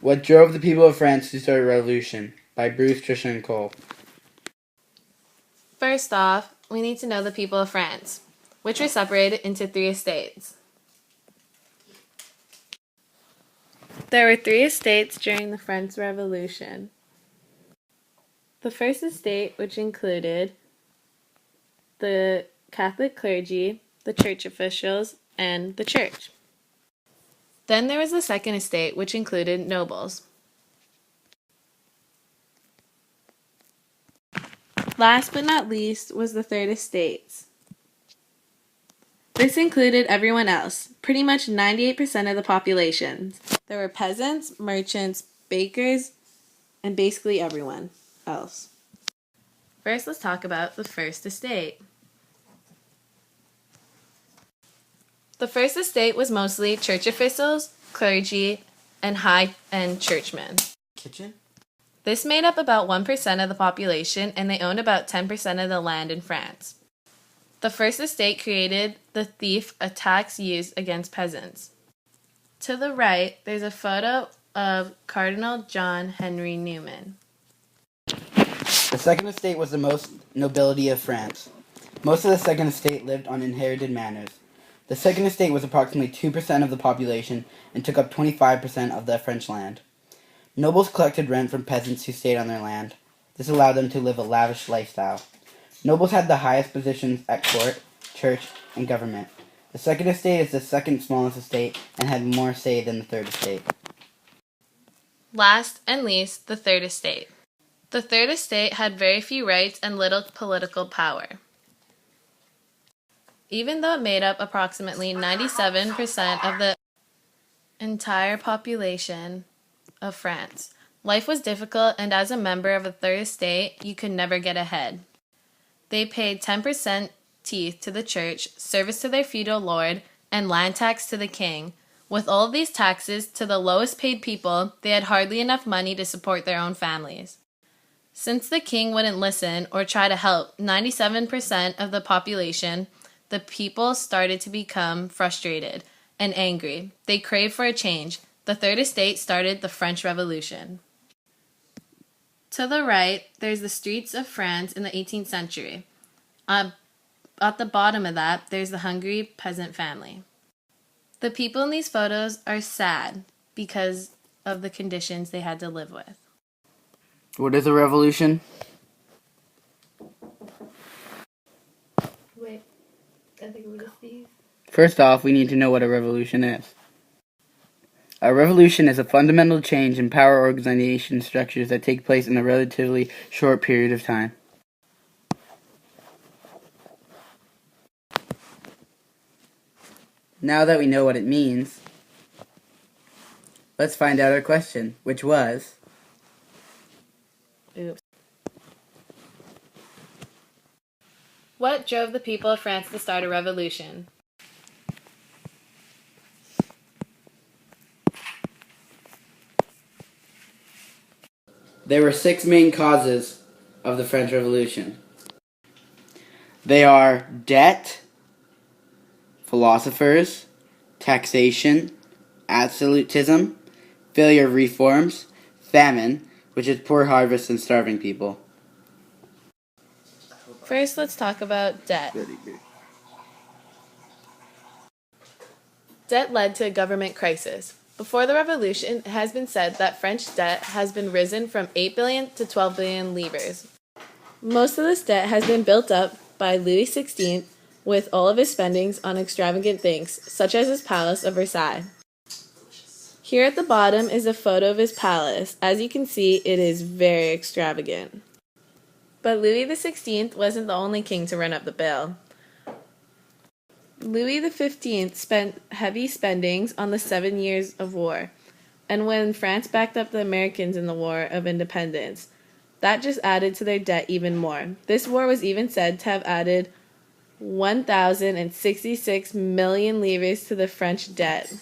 What drove the people of France to start a revolution? By Bruce Trishan Cole. First off, we need to know the people of France, which were separated into 3 estates. There were 3 estates during the French Revolution. The first estate, which included the Catholic clergy, the church officials, and the church. Then there was the second estate, which included nobles. Last but not least was the third estate. This included everyone else, pretty much 98% of the population. There were peasants, merchants, bakers, and basically everyone else. First, let's talk about the first estate. The first estate was mostly church officials, clergy, and high-end churchmen. Kitchen? This made up about 1% of the population, and they owned about 10% of the land in France. The first estate created the thief, a tax used against peasants. To the right, there's a photo of Cardinal John Henry Newman. The second estate was the most nobility of France. Most of the second estate lived on inherited manors. The second estate was approximately 2% of the population and took up 25% of the French land. Nobles collected rent from peasants who stayed on their land. This allowed them to live a lavish lifestyle. Nobles had the highest positions at court, church, and government. The second estate is the second smallest estate and had more say than the third estate. Last and least, the third estate. The third estate had very few rights and little political power. Even though it made up approximately 97% of the entire population of France, life was difficult, and as a member of a third estate, you could never get ahead. They paid 10% teeth to the church, service to their feudal lord, and land tax to the king. With all of these taxes to the lowest paid people, they had hardly enough money to support their own families. Since the king wouldn't listen or try to help 97% of the population, the people started to become frustrated and angry. They craved for a change. The third estate started the French Revolution. To the right, there's the streets of France in the 18th century. At the bottom of that, there's the hungry peasant family. The people in these photos are sad because of the conditions they had to live with. What is a revolution? Wait, I think it was these. First off, we need to know what a revolution is. A revolution is a fundamental change in power organization structures that take place in a relatively short period of time. Now that we know what it means, let's find out our question, which was... Oops. What drove the people of France to start a revolution? There were 6 main causes of the French Revolution. They are debt, philosophers, taxation, absolutism, failure of reforms, famine, which is poor harvests and starving people. First, let's talk about debt. Debt led to a government crisis. Before the revolution, it has been said that French debt has been risen from 8 billion to 12 billion livres. Most of this debt has been built up by Louis XVI with all of his spendings on extravagant things, such as his palace of Versailles. Here at the bottom is a photo of his palace. As you can see, it is very extravagant. But Louis XVI wasn't the only king to run up the bill. Louis XV spent heavy spendings on the 7 Years of War, and when France backed up the Americans in the War of Independence, that just added to their debt even more. This war was even said to have added 1,066 million livres to the French debt.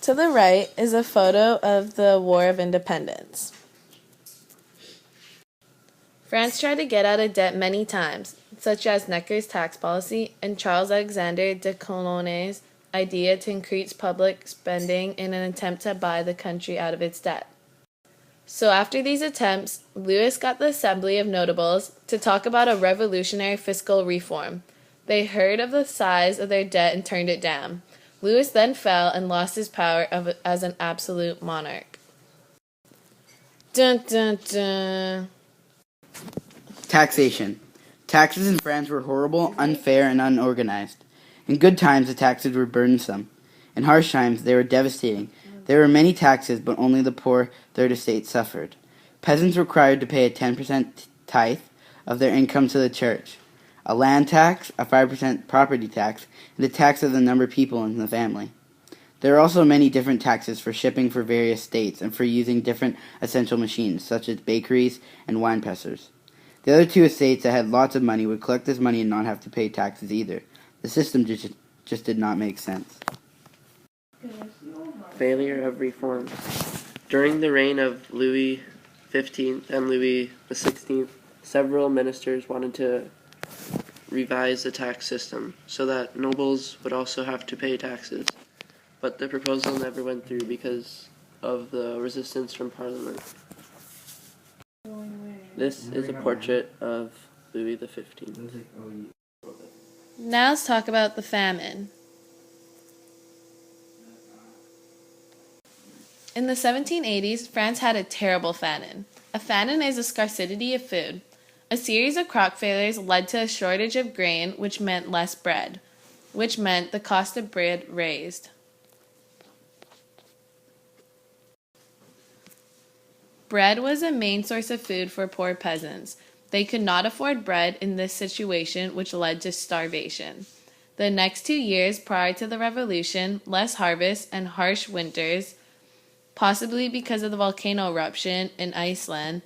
To the right is a photo of the War of Independence. France tried to get out of debt many times, such as Necker's tax policy and Charles Alexander de Colonne's idea to increase public spending in an attempt to buy the country out of its debt. So after these attempts, Louis got the Assembly of Notables to talk about a revolutionary fiscal reform. They heard of the size of their debt and turned it down. Louis then fell and lost his power as an absolute monarch. Dun dun dun. Taxation. Taxes in France were horrible, unfair, and unorganized. In good times, the taxes were burdensome. In harsh times, they were devastating. There were many taxes, but only the poor third estate suffered. Peasants were required to pay a 10% tithe of their income to the church, a land tax, a 5% property tax, and a tax of the number of people in the family. There are also many different taxes for shipping for various states and for using different essential machines, such as bakeries and wine pressers. The other two estates that had lots of money would collect this money and not have to pay taxes either. The system just did not make sense. Failure of reform. During the reign of Louis XV and Louis XVI, several ministers wanted to revise the tax system so that nobles would also have to pay taxes. But the proposal never went through because of the resistance from Parliament. This is a portrait of Louis XV. Now let's talk about the famine. In the 1780s, France had a terrible famine. A famine is a scarcity of food. A series of crop failures led to a shortage of grain, which meant less bread, which meant the cost of bread raised. Bread was a main source of food for poor peasants. They could not afford bread in this situation, which led to starvation. The next 2 years prior to the revolution, less harvest and harsh winters, possibly because of the volcano eruption in Iceland,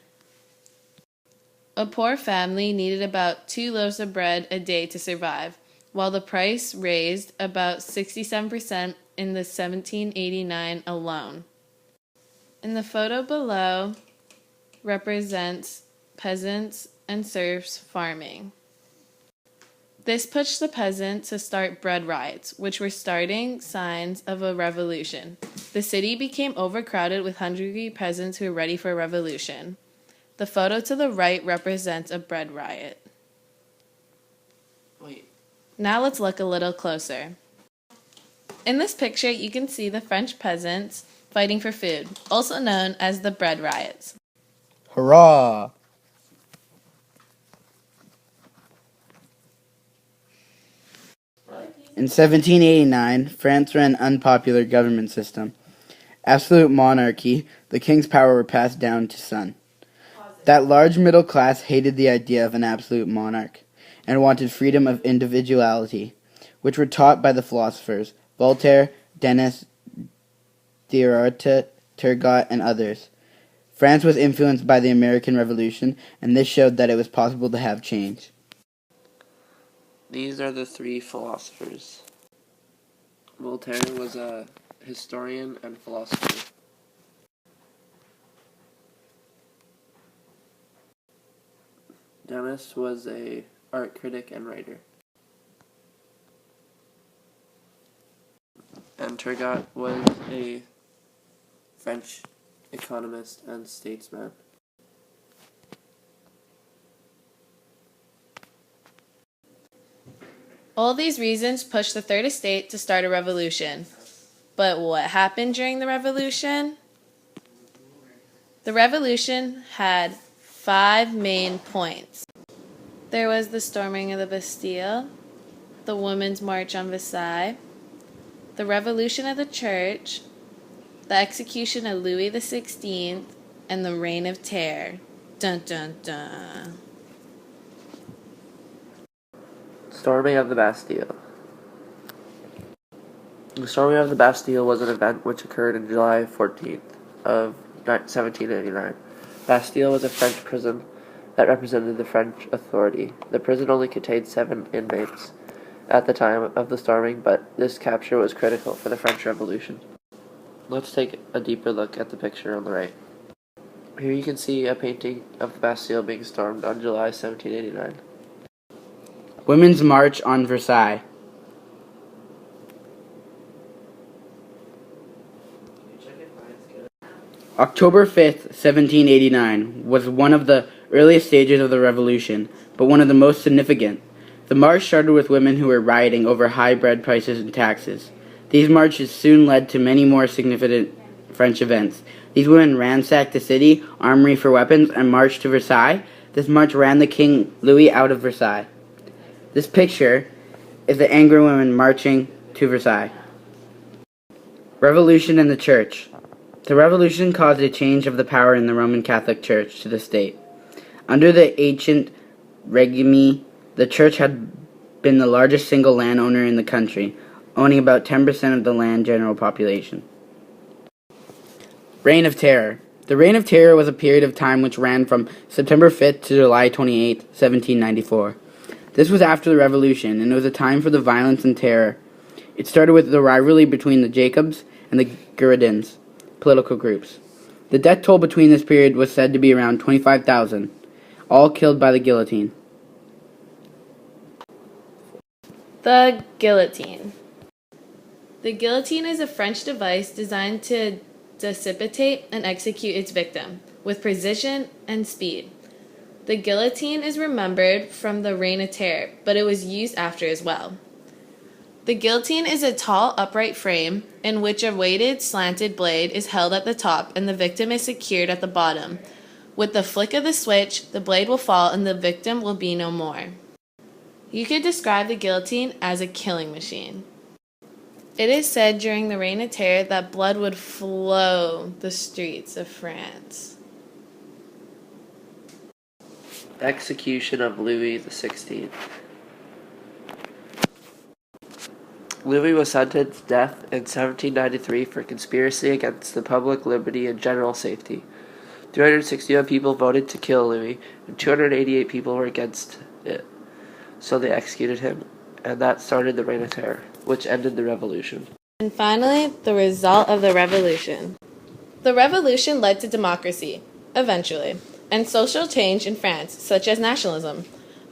a poor family needed about 2 loaves of bread a day to survive, while the price raised about 67% in the 1789 alone. In the photo below represents peasants and serfs farming. This pushed the peasants to start bread riots, which were starting signs of a revolution. The city became overcrowded with hungry peasants who were ready for a revolution. The photo to the right represents a bread riot. Wait. Now let's look a little closer. In this picture, you can see the French peasants fighting for food, also known as the bread riots. Hurrah! In 1789, France ran an unpopular government system. Absolute monarchy, the king's power were passed down to son. That large middle class hated the idea of an absolute monarch and wanted freedom of individuality, which were taught by the philosophers Voltaire, Denis, Diderot, Turgot, and others. France was influenced by the American Revolution, and this showed that it was possible to have change. These are the 3 philosophers. Voltaire was a historian and philosopher. Denis was a art critic and writer. And Turgot was a French economist and statesman. All these reasons pushed the Third Estate to start a revolution. But what happened during the revolution? The revolution had 5 main points. There was the storming of the Bastille, the Women's March on Versailles, the Revolution of the Church, the execution of Louis XVI, and the Reign of Terror. Dun dun dun. Storming of the Bastille. The storming of the Bastille was an event which occurred on July 14th of 1789. Bastille was a French prison that represented the French authority. The prison only contained 7 inmates at the time of the storming, but this capture was critical for the French Revolution. Let's take a deeper look at the picture on the right. Here you can see a painting of the Bastille being stormed on July 1789. Women's March on Versailles. October 5th, 1789, was one of the earliest stages of the revolution, but one of the most significant. The march started with women who were rioting over high bread prices and taxes. These marches soon led to many more significant French events. These women ransacked the city, armory for weapons, and marched to Versailles. This march ran the King Louis out of Versailles. This picture is the angry women marching to Versailles. Revolution in the Church. The revolution caused a change of the power in the Roman Catholic Church to the state. Under the ancient regime, the church had been the largest single landowner in the country, owning about 10% of the land general population. Reign of Terror. The Reign of Terror was a period of time which ran from September 5th to July 28, 1794. This was after the Revolution, and it was a time for the violence and terror. It started with the rivalry between the Jacobs and the Girondins political groups. The death toll between this period was said to be around 25,000, all killed by the guillotine. The guillotine. The guillotine is a French device designed to decapitate and execute its victim with precision and speed. The guillotine is remembered from the Reign of Terror, but it was used after as well. The guillotine is a tall, upright frame in which a weighted, slanted blade is held at the top and the victim is secured at the bottom. With the flick of the switch, the blade will fall and the victim will be no more. You could describe the guillotine as a killing machine. It is said during the Reign of Terror that blood would flow the streets of France. Execution of Louis XVI. Louis was sentenced to death in 1793 for conspiracy against the public liberty and general safety. 361 people voted to kill Louis, and 288 people were against it. So they executed him, and that started the Reign of Terror, which ended the revolution. And finally, the result of the revolution. The revolution led to democracy, eventually, and social change in France, such as nationalism,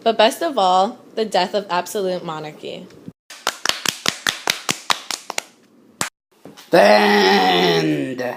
but best of all, the death of absolute monarchy. The end.